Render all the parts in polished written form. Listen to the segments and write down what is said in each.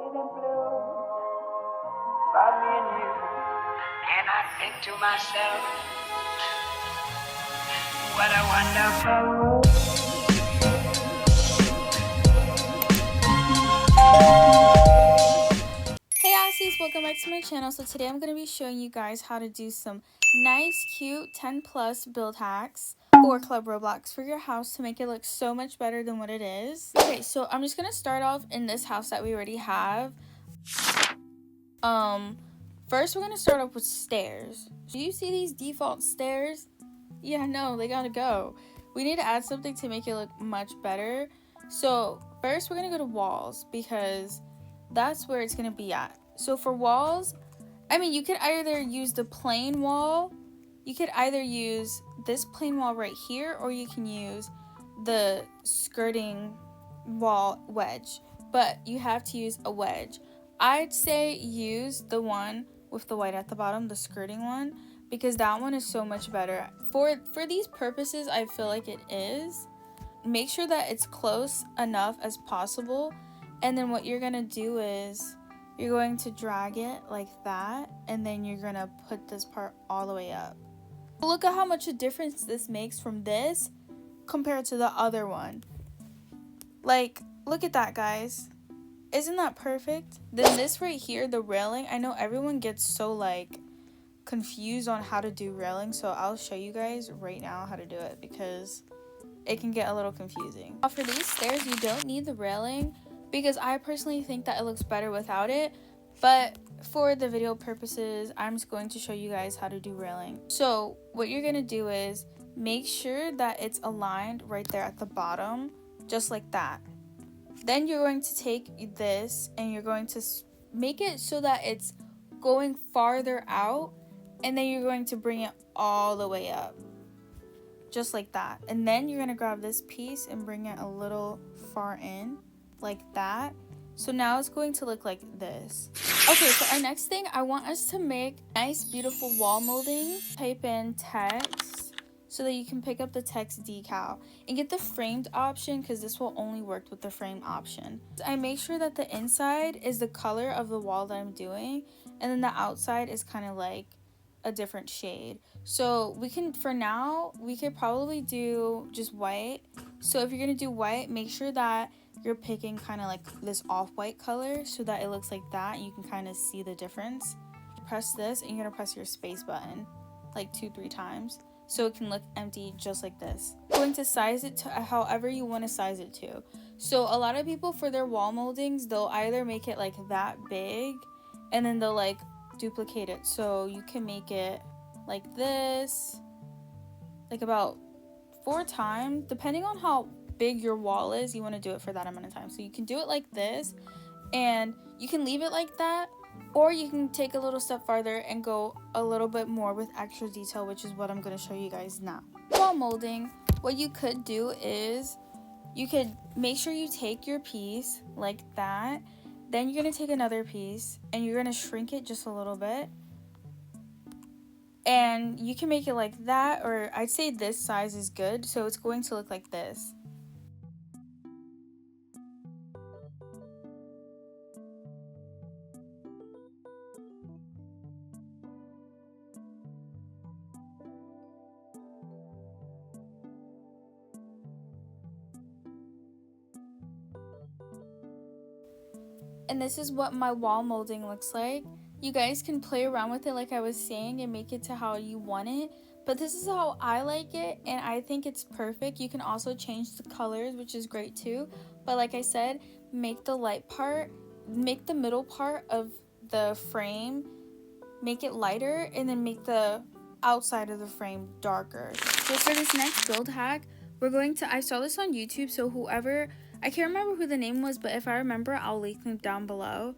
About me and you, and I think to myself, what a wonderful world. Hey Aussies, welcome back to my channel. So today I'm going to be showing you guys how to do some nice, cute 10 plus build hacks for Club Roblox for your house to make it look so much better than what it is. Okay, so I'm just going to start off in this house that we already have. First we're going to start off with stairs. Do you see these default stairs? Yeah, no, they gotta go. We need to add something to make it look much better. So first we're going to go to walls because that's where it's going to be at. So for walls, I mean, you could either use the plain wall, you could either use this plain wall right here, or you can use the skirting wall wedge, but you have to use a wedge. I'd say use the one with the white at the bottom, the skirting one, because that one is so much better. For these purposes, I feel like it is. Make sure that it's close enough as possible, and then what you're gonna do is you're going to drag it like that, and then you're gonna put this part all the way up. Look at how much a difference this makes from this compared to the other one. Like, look at that, guys. Isn't that perfect? Then this right here, the railing, I know everyone gets so like confused on how to do railing, so I'll show you guys right now how to do it because it can get a little confusing. For these stairs, you don't need the railing because I personally think that it looks better without it, but for the video purposes, I'm just going to show you guys how to do railing. So what you're gonna do is make sure that it's aligned right there at the bottom, just like that. Then you're going to take this and you're going to make it so that it's going farther out, and then you're going to bring it all the way up, just like that. And then you're going to grab this piece and bring it a little far in, like that. So now it's going to look like this. Okay, so our next thing, I want us to make nice, beautiful wall molding. Type in text so that you can pick up the text decal and get the framed option because this will only work with the frame option. I make sure that the inside is the color of the wall that I'm doing, and then the outside is kind of like a different shade. So we can, for now, we could probably do just white. So if you're gonna do white, make sure that you're picking kind of like this off-white color so that it looks like that and you can kind of see the difference. Press this and you're gonna press your space button like 2-3 times so it can look empty just like this. You're going to size it to however you want to size it to. So a lot of people, for their wall moldings, they'll either make it like that big and then they'll like duplicate it. So you can make it like this, like about 4 times, depending on how big your wall is. You want to do it for that amount of time. So you can do it like this, and you can leave it like that, or you can take a little step farther and go a little bit more with extra detail, which is what I'm going to show you guys now. Wall molding, what you could do is you could make sure you take your piece like that. Then you're going to take another piece and you're going to shrink it just a little bit. And you can make it like that, or I'd say this size is good. So it's going to look like this. And this is what my wall molding looks like. You guys can play around with it like I was saying and make it to how you want it, but this is how I like it and I think it's perfect. You can also change the colors, which is great too, but like I said, make the light part, make the middle part of the frame, make it lighter, and then make the outside of the frame darker. So for this next build hack, we're going to, I saw this on YouTube, so whoever, I can't remember who the name was, but if I remember, I'll link them down below.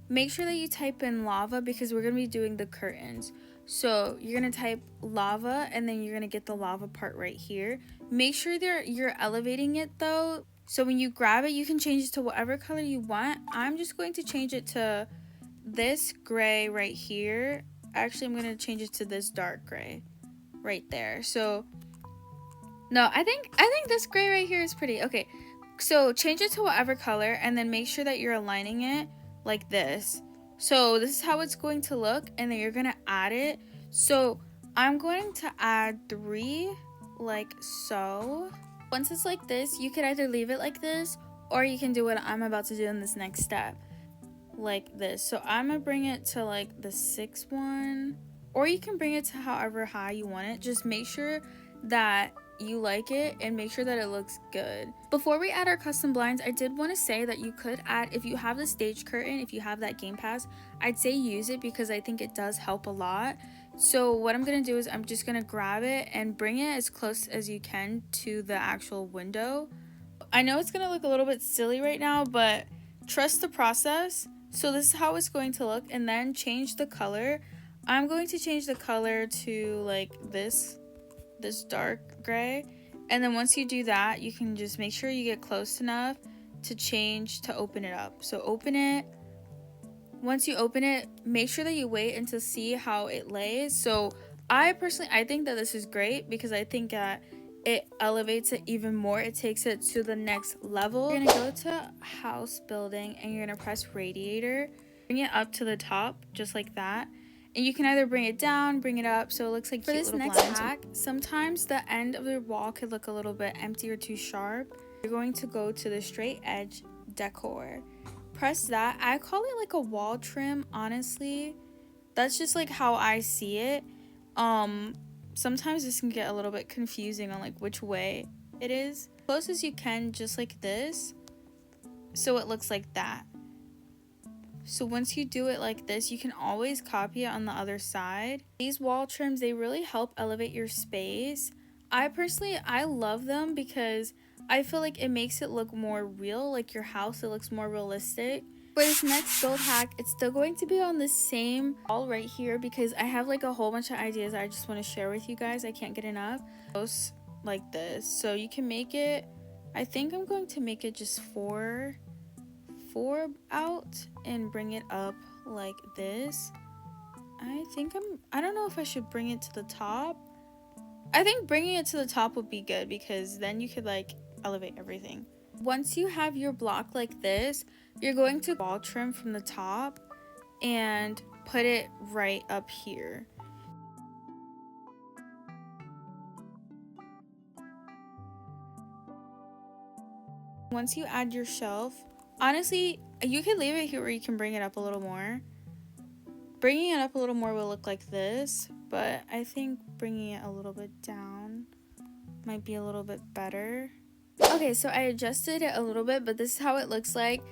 Make sure that you type in lava because we're going to be doing the curtains. So you're going to type lava and then you're going to get the lava part right here. Make sure that you're elevating it though. So when you grab it, you can change it to whatever color you want. I'm just going to change it to this gray right here. Actually, I'm going to change it to this dark gray right there. So no, I think this gray right here is pretty. Okay, So change it to whatever color and then make sure that you're aligning it like this. So this is how it's going to look, and then you're going to add it. So I'm going to add 3 like so. Once it's like this, you could either leave it like this or you can do what I'm about to do in this next step, like this. So I'm gonna bring it to like the 6th one, or you can bring it to however high you want it. Just make sure that you like it and make sure that it looks good. Before we add our custom blinds, I did want to say that you could add, if you have the stage curtain, if you have that game pass, I'd say use it because I think it does help a lot. So what I'm gonna do is I'm just gonna grab it and bring it as close as you can to the actual window. I know it's gonna look a little bit silly right now, but trust the process. So this is how it's going to look, and then change the color. I'm going to change the color to like this dark gray, and then once you do that, you can just make sure you get close enough to change to open it up. So open it. Once you open it, make sure that you wait until see how it lays. So I think that this is great because I think that it elevates it even more. It takes it to the next level. You're gonna go to house building and you're gonna press radiator, bring it up to the top just like that, and you can either bring it down, bring it up, so it looks like for this next hack. Sometimes the end of the wall could look a little bit empty or too sharp. You're going to go to the straight edge decor, press that. I call it like a wall trim, honestly. That's just like how I see it. Sometimes this can get a little bit confusing on like which way it is. Close as you can, just like this, so it looks like that. So once you do it like this, you can always copy it on the other side. These wall trims, they really help elevate your space. I love them because I feel like it makes it look more real, like your house, it looks more realistic. For this next build hack, it's still going to be on the same wall right here because I have like a whole bunch of ideas I just want to share with you guys. I can't get enough. Like this. So you can make it, I think I'm going to make it just 4 out and bring it up like this. I don't know if I should bring it to the top. I think bringing it to the top would be good because then you could like elevate everything. Once you have your block like this, you're going to wall trim from the top and put it right up here. Once you add your shelf, honestly, you can leave it here or you can bring it up a little more. Bringing it up a little more will look like this, but I think bringing it a little bit down might be a little bit better. Okay, so I adjusted it a little bit, but this is how it looks like.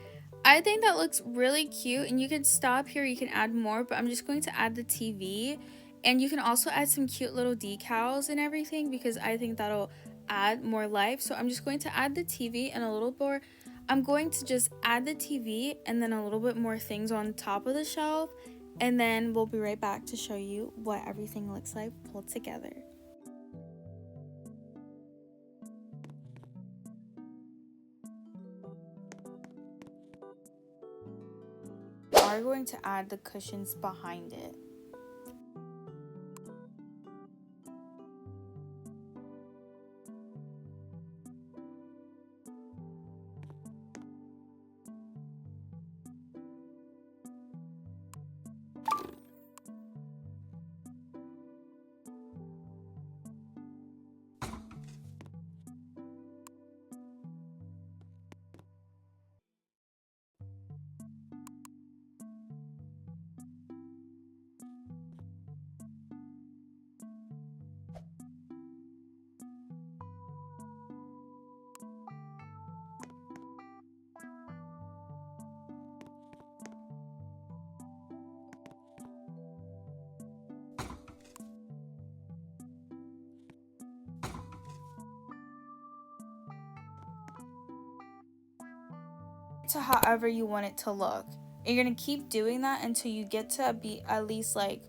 I think that looks really cute, and you can stop here, you can add more, but I'm just going to add the TV, and you can also add some cute little decals and everything because I think that'll add more life. So I'm just going to add the TV and a little more. I'm going to just add the TV and then a little bit more things on top of the shelf, and then we'll be right back to show you what everything looks like pulled together. We are going to add the cushions behind it. To however you want it to look. And you're gonna keep doing that until you get to be at least like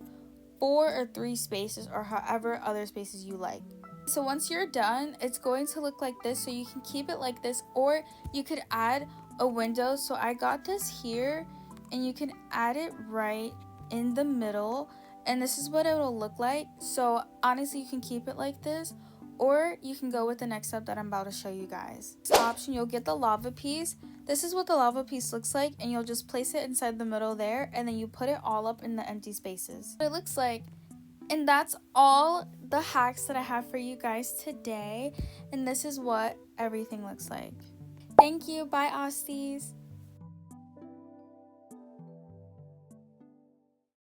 4 or 3 spaces or however other spaces you like. So once you're done, it's going to look like this, so you can keep it like this, or you could add a window. So I got this here and you can add it right in the middle, and this is what it will look like. So honestly, you can keep it like this, or you can go with the next step that I'm about to show you guys. This option, you'll get the lava piece. This is what the lava piece looks like, and you'll just place it inside the middle there, and then you put it all up in the empty spaces. It looks like, and that's all the hacks that I have for you guys today, and this is what everything looks like. Thank you. Bye, Asties.